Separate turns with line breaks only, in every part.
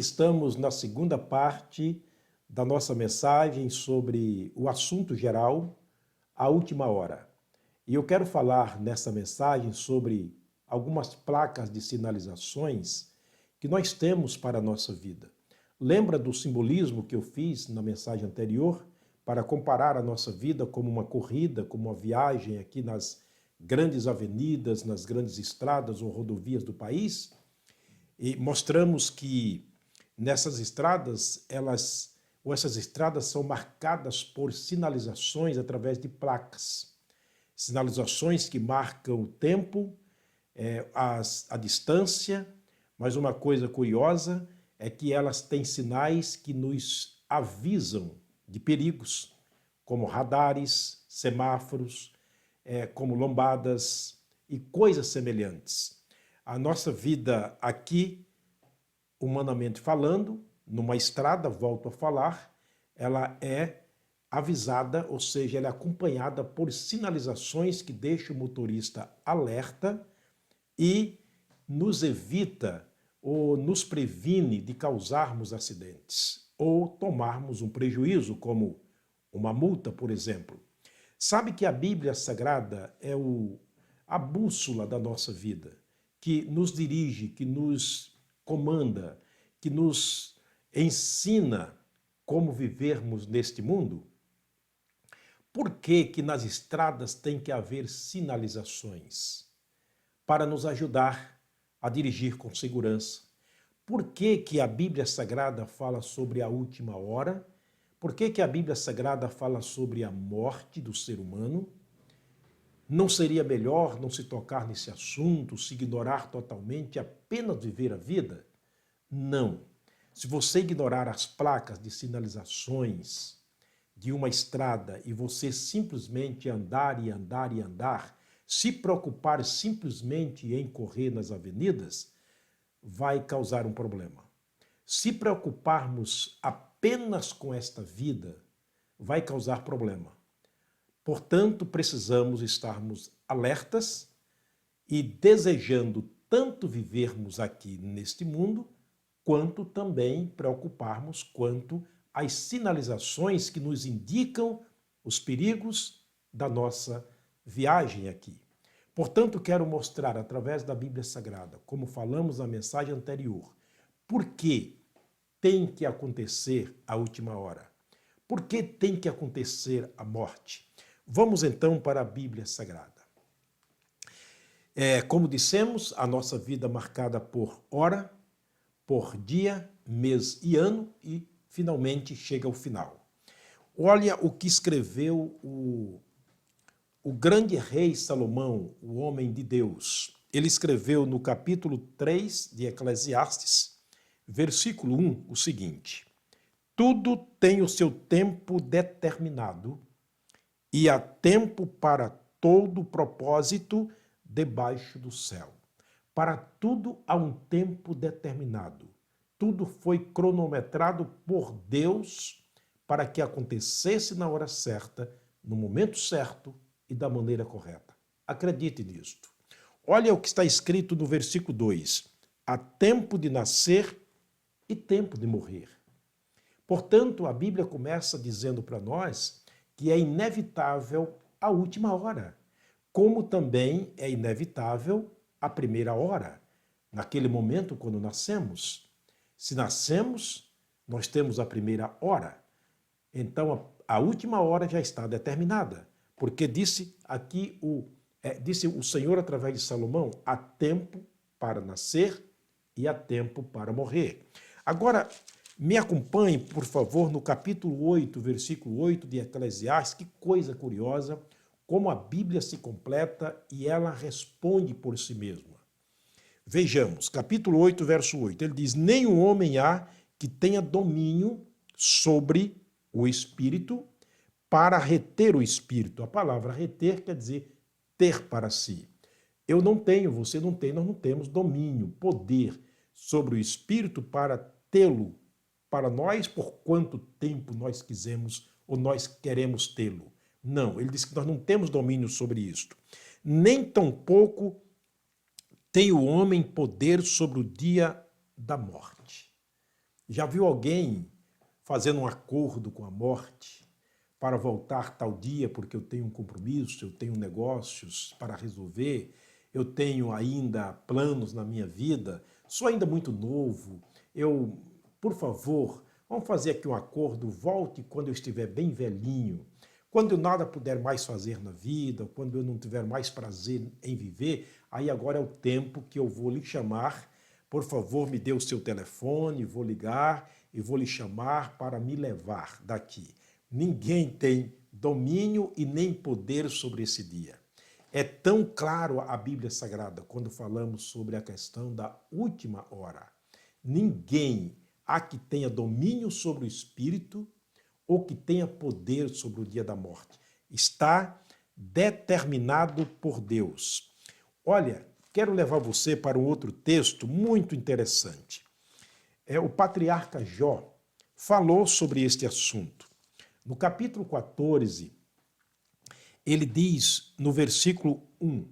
estamos na segunda parte da nossa mensagem sobre o assunto geral, a última hora. E eu quero falar nessa mensagem sobre algumas placas de sinalizações que nós temos para a nossa vida. Lembra do simbolismo que eu fiz na mensagem anterior para comparar a nossa vida como uma corrida, como uma viagem aqui nas grandes avenidas, nas grandes estradas ou rodovias do país? E mostramos que nessas estradas, essas estradas são marcadas por sinalizações através de placas. Sinalizações que marcam o tempo, a distância, mas uma coisa curiosa é que elas têm sinais que nos avisam de perigos, como radares, semáforos, como lombadas e coisas semelhantes. A nossa vida aqui, humanamente falando, numa estrada, volto a falar, ela é avisada, ou seja, ela é acompanhada por sinalizações que deixam o motorista alerta e nos evita ou nos previne de causarmos acidentes ou tomarmos um prejuízo, como uma multa, por exemplo. Sabe que a Bíblia Sagrada é a bússola da nossa vida, que nos dirige, que nos comanda, que nos ensina como vivermos neste mundo? Por que nas estradas tem que haver sinalizações? Para nos ajudar a dirigir com segurança. Por que a Bíblia Sagrada fala sobre a última hora? Por que a Bíblia Sagrada fala sobre a morte do ser humano? Não seria melhor não se tocar nesse assunto, se ignorar totalmente, apenas viver a vida? Não. Se você ignorar as placas de sinalizações de uma estrada e você simplesmente andar e andar e andar, se preocupar simplesmente em correr nas avenidas, vai causar um problema. Se preocuparmos apenas com esta vida, vai causar problema. Portanto, precisamos estarmos alertas e desejando tanto vivermos aqui neste mundo, quanto também preocuparmos quanto às sinalizações que nos indicam os perigos da nossa viagem aqui. Portanto, quero mostrar através da Bíblia Sagrada, como falamos na mensagem anterior, por que tem que acontecer a última hora? Por que tem que acontecer a morte? Vamos então para a Bíblia Sagrada. Como dissemos, a nossa vida marcada por hora, por dia, mês e ano e finalmente chega ao final. Olha o que escreveu o grande rei Salomão, o homem de Deus. Ele escreveu no capítulo 3 de Eclesiastes, versículo 1, o seguinte: tudo tem o seu tempo determinado e há tempo para todo propósito debaixo do céu. Para tudo há um tempo determinado. Tudo foi cronometrado por Deus para que acontecesse na hora certa, no momento certo e da maneira correta. Acredite nisto. Olha o que está escrito no versículo 2. Há tempo de nascer e tempo de morrer. Portanto, a Bíblia começa dizendo para nós que é inevitável a última hora, como também é inevitável a primeira hora, naquele momento quando nascemos. Se nascemos, nós temos a primeira hora. Então, a última hora já está determinada, porque disse o Senhor através de Salomão, há tempo para nascer e há tempo para morrer. Agora, me acompanhe, por favor, no capítulo 8, versículo 8 de Eclesiastes. Que coisa curiosa, como a Bíblia se completa e ela responde por si mesma. Vejamos, capítulo 8, verso 8. Ele diz: nenhum homem há que tenha domínio sobre o Espírito para reter o Espírito. A palavra reter quer dizer ter para si. Eu não tenho, você não tem, nós não temos domínio, poder sobre o Espírito para tê-lo para nós por quanto tempo nós quisermos ou nós queremos tê-lo. Não, ele diz que nós não temos domínio sobre isto. Nem tampouco tem o homem poder sobre o dia da morte. Já viu alguém fazendo um acordo com a morte para voltar tal dia porque eu tenho um compromisso, eu tenho negócios para resolver, eu tenho ainda planos na minha vida, sou ainda muito novo, por favor, vamos fazer aqui um acordo, volte quando eu estiver bem velhinho, quando eu nada puder mais fazer na vida, quando eu não tiver mais prazer em viver, aí agora é o tempo que eu vou lhe chamar. Por favor, me dê o seu telefone, vou ligar e vou lhe chamar para me levar daqui. Ninguém tem domínio e nem poder sobre esse dia. É tão claro a Bíblia Sagrada quando falamos sobre a questão da última hora. Ninguém há que tenha domínio sobre o Espírito ou que tenha poder sobre o dia da morte. Está determinado por Deus. Olha, quero levar você para um outro texto muito interessante. O patriarca Jó falou sobre este assunto. No capítulo 14, ele diz no versículo 1,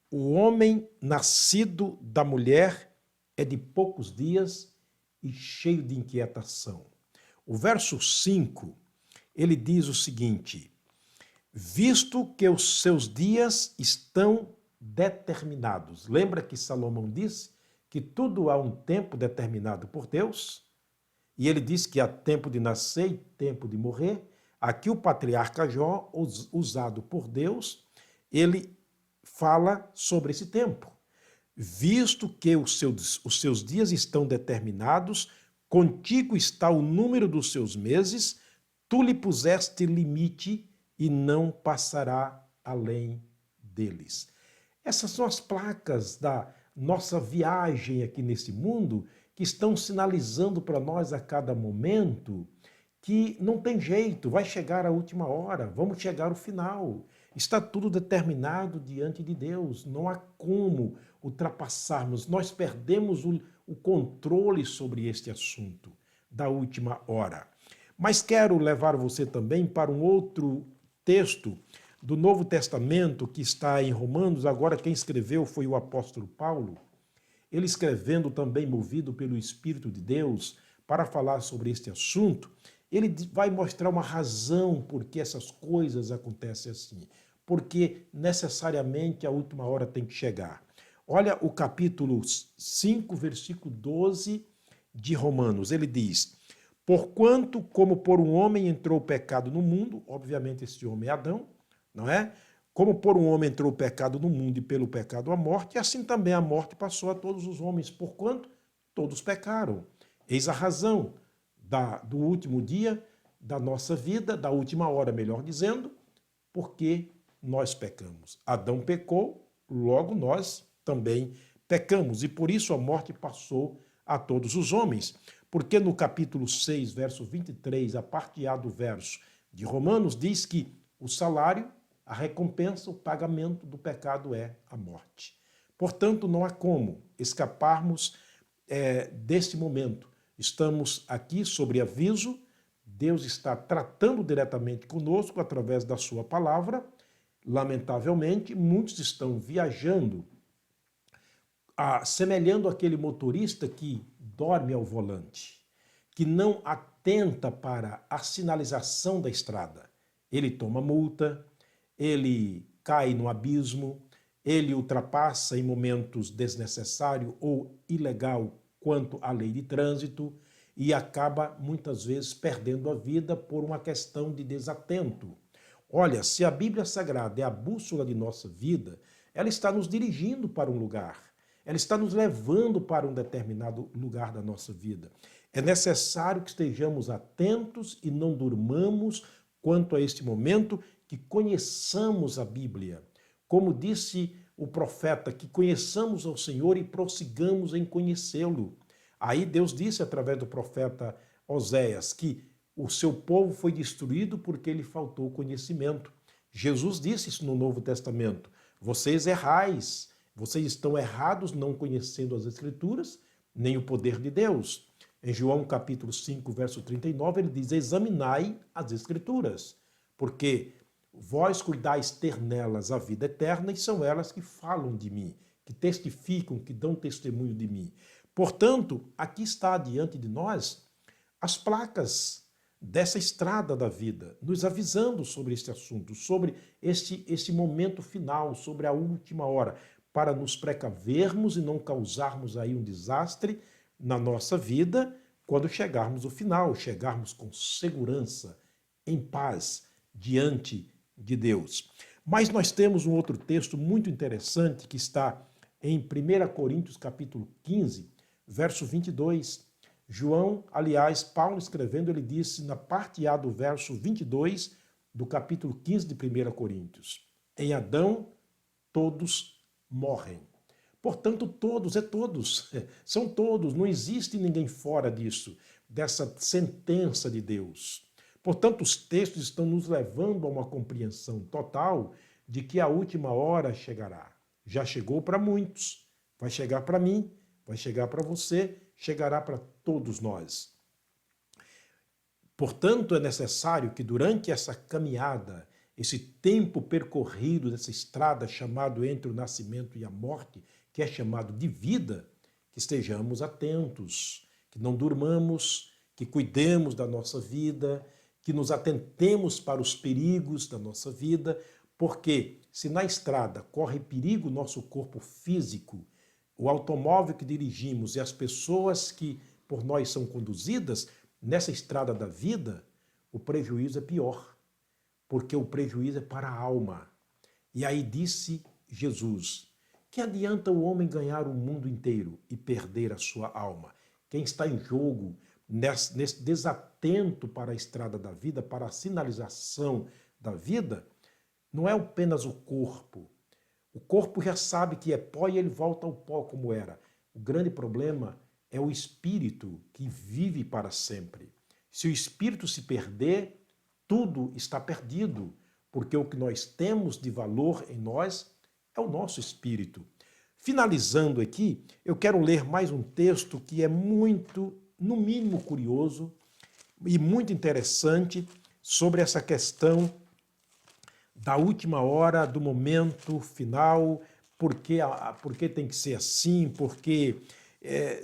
o homem nascido da mulher é de poucos dias e cheio de inquietação. O verso 5, ele diz o seguinte, visto que os seus dias estão determinados. Lembra que Salomão disse que tudo há um tempo determinado por Deus? E ele diz que há tempo de nascer e tempo de morrer. Aqui o patriarca Jó, usado por Deus, ele fala sobre esse tempo. Visto que os seus dias estão determinados, contigo está o número dos seus meses, tu lhe puseste limite e não passará além deles. Essas são as placas da nossa viagem aqui nesse mundo que estão sinalizando para nós a cada momento que não tem jeito, vai chegar a última hora, vamos chegar ao final. Está tudo determinado diante de Deus, não há como ultrapassarmos. Nós perdemos o controle sobre este assunto da última hora. Mas quero levar você também para um outro texto do Novo Testamento que está em Romanos. Agora quem escreveu foi o apóstolo Paulo. Ele escrevendo também movido pelo Espírito de Deus para falar sobre este assunto, ele vai mostrar uma razão por que essas coisas acontecem assim. Porque necessariamente a última hora tem que chegar. Olha o capítulo 5, versículo 12 de Romanos. Ele diz, porquanto como por um homem entrou o pecado no mundo, obviamente esse homem é Adão, não é? Como por um homem entrou o pecado no mundo e pelo pecado a morte, assim também a morte passou a todos os homens, porquanto todos pecaram. Eis a razão do último dia da nossa vida, da última hora, melhor dizendo, porque nós pecamos. Adão pecou, logo nós também pecamos, e por isso a morte passou a todos os homens. Porque no capítulo 6, verso 23, a parte A do verso de Romanos, diz que o salário, a recompensa, o pagamento do pecado é a morte. Portanto, não há como escaparmos deste momento. Estamos aqui sobre aviso, Deus está tratando diretamente conosco através da sua palavra. Lamentavelmente, muitos estão viajando, semelhando aquele motorista que dorme ao volante, que não atenta para a sinalização da estrada. Ele toma multa, ele cai no abismo, ele ultrapassa em momentos desnecessário ou ilegal quanto à lei de trânsito e acaba muitas vezes perdendo a vida por uma questão de desatento. Olha, se a Bíblia Sagrada é a bússola de nossa vida, ela está nos dirigindo para um lugar, ela está nos levando para um determinado lugar da nossa vida. É necessário que estejamos atentos e não durmamos quanto a este momento, que conheçamos a Bíblia. Como disse o profeta, que conheçamos ao Senhor e prossigamos em conhecê-lo. Aí Deus disse através do profeta Oséias que o seu povo foi destruído porque lhe faltou conhecimento. Jesus disse isso no Novo Testamento. Vocês errais, vocês estão errados não conhecendo as Escrituras, nem o poder de Deus. Em João capítulo 5, verso 39, ele diz, examinai as Escrituras, porque vós cuidais ter nelas a vida eterna e são elas que falam de mim, que testificam, que dão testemunho de mim. Portanto, aqui está diante de nós as placas dessa estrada da vida, nos avisando sobre este assunto, sobre este momento final, sobre a última hora, para nos precavermos e não causarmos aí um desastre na nossa vida quando chegarmos ao final, chegarmos com segurança, em paz, diante de Deus. Mas nós temos um outro texto muito interessante que está em 1 Coríntios capítulo 15, verso 22. João, aliás, Paulo escrevendo, ele disse na parte A do verso 22 do capítulo 15 de 1 Coríntios: em Adão todos morrem. Portanto, todos, são todos, não existe ninguém fora disso, dessa sentença de Deus. Portanto, os textos estão nos levando a uma compreensão total de que a última hora chegará. Já chegou para muitos, vai chegar para mim, vai chegar para você, chegará para todos nós. Portanto, é necessário que durante essa caminhada, esse tempo percorrido dessa estrada chamado entre o nascimento e a morte, que é chamado de vida, que estejamos atentos, que não durmamos, que cuidemos da nossa vida, que nos atentemos para os perigos da nossa vida, porque se na estrada corre perigo o nosso corpo físico, o automóvel que dirigimos e as pessoas que por nós são conduzidas, nessa estrada da vida, o prejuízo é pior, porque o prejuízo é para a alma. E aí disse Jesus: que adianta o homem ganhar o mundo inteiro e perder a sua alma? Quem está em jogo nesse desatento para a estrada da vida, para a sinalização da vida, não é apenas o corpo. O corpo já sabe que é pó e ele volta ao pó como era. O grande problema é o espírito que vive para sempre. Se o espírito se perder, tudo está perdido, porque o que nós temos de valor em nós é o nosso espírito. Finalizando aqui, eu quero ler mais um texto que é muito, no mínimo, curioso e muito interessante sobre essa questão da última hora, do momento final, porque tem que ser assim, porque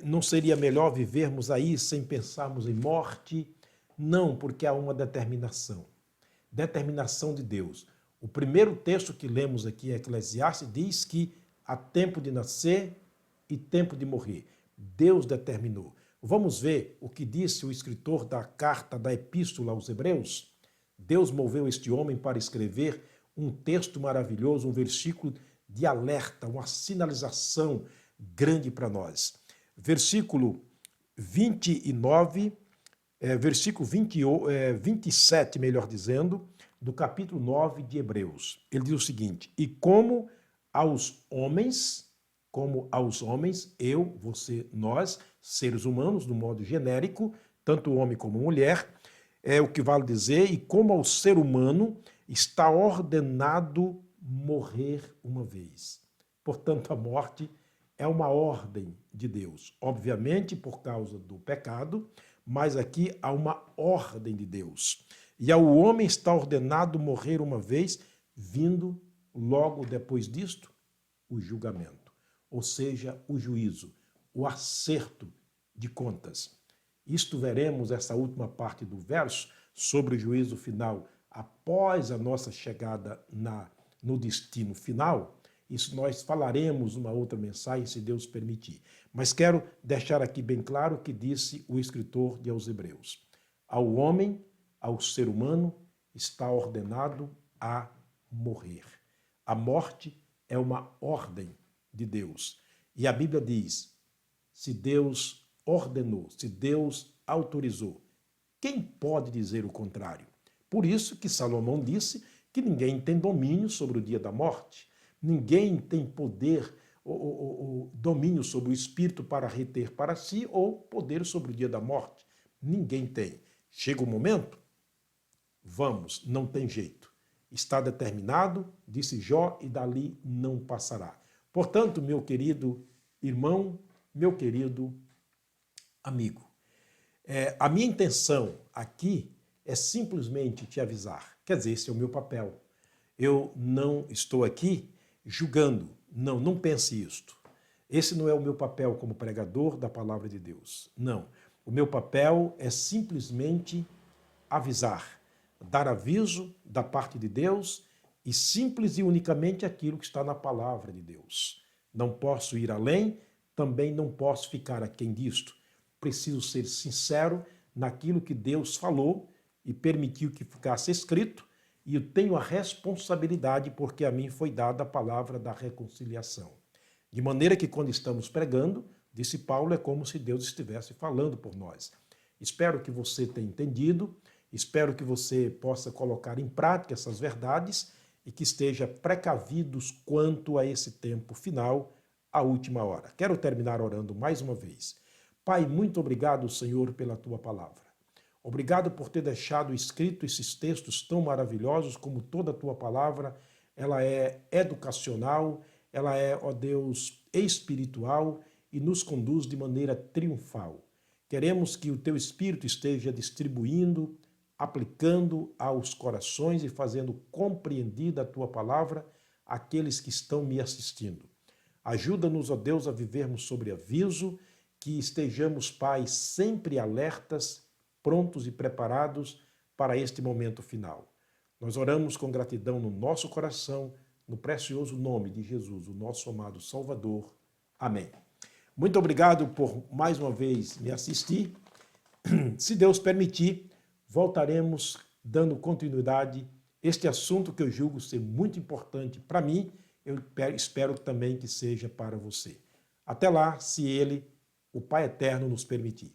não seria melhor vivermos aí sem pensarmos em morte? Não, porque há uma determinação de Deus. O primeiro texto que lemos aqui em Eclesiastes diz que há tempo de nascer e tempo de morrer. Deus determinou. Vamos ver o que disse o escritor da carta, da epístola aos Hebreus? Deus moveu este homem para escrever um texto maravilhoso, um versículo de alerta, uma sinalização grande para nós. Versículo 29, versículo 27, melhor dizendo, do capítulo 9 de Hebreus. Ele diz o seguinte: e como aos homens, eu, você, nós, seres humanos, do modo genérico, tanto homem como mulher, é o que vale dizer, e como ao ser humano está ordenado morrer uma vez. Portanto, a morte é uma ordem de Deus, obviamente por causa do pecado, mas aqui há uma ordem de Deus. E ao homem está ordenado morrer uma vez, vindo logo depois disto o julgamento, ou seja, o juízo, o acerto de contas. Isto veremos, essa última parte do verso, sobre o juízo final, após a nossa chegada no destino final. Isso nós falaremos numa outra mensagem, se Deus permitir. Mas quero deixar aqui bem claro o que disse o escritor de aos Hebreus. Ao homem, ao ser humano, está ordenado a morrer. A morte é uma ordem de Deus. E a Bíblia diz, se Deus ordenou, se Deus autorizou, quem pode dizer o contrário? Por isso que Salomão disse que ninguém tem domínio sobre o dia da morte, ninguém tem poder ou domínio sobre o espírito para reter para si ou poder sobre o dia da morte. Ninguém tem. Chega o momento, vamos, não tem jeito. Está determinado, disse Jó, e dali não passará. Portanto, meu querido irmão, meu querido amigo, a minha intenção aqui é simplesmente te avisar. Quer dizer, esse é o meu papel. Eu não estou aqui julgando. Não pense isto. Esse não é o meu papel como pregador da palavra de Deus. Não. O meu papel é simplesmente avisar, dar aviso da parte de Deus e simples e unicamente aquilo que está na palavra de Deus. Não posso ir além, também não posso ficar aquém disto. Preciso ser sincero naquilo que Deus falou e permitiu que ficasse escrito, e eu tenho a responsabilidade porque a mim foi dada a palavra da reconciliação. De maneira que quando estamos pregando, disse Paulo, é como se Deus estivesse falando por nós. Espero que você tenha entendido, espero que você possa colocar em prática essas verdades e que esteja precavidos quanto a esse tempo final, a última hora. Quero terminar orando mais uma vez. Pai, muito obrigado, Senhor, pela tua palavra. Obrigado por ter deixado escrito esses textos tão maravilhosos, como toda a tua palavra. Ela é educacional, ela é, ó Deus, espiritual e nos conduz de maneira triunfal. Queremos que o teu Espírito esteja distribuindo, aplicando aos corações e fazendo compreendida a tua palavra àqueles que estão me assistindo. Ajuda-nos, ó Deus, a vivermos sobre aviso, que estejamos, Pai, sempre alertas, prontos e preparados para este momento final. Nós oramos com gratidão no nosso coração, no precioso nome de Jesus, o nosso amado Salvador. Amém. Muito obrigado por mais uma vez me assistir. Se Deus permitir, voltaremos dando continuidade a este assunto que eu julgo ser muito importante para mim. Eu espero também que seja para você. Até lá, se Ele, o Pai Eterno, nos permitir.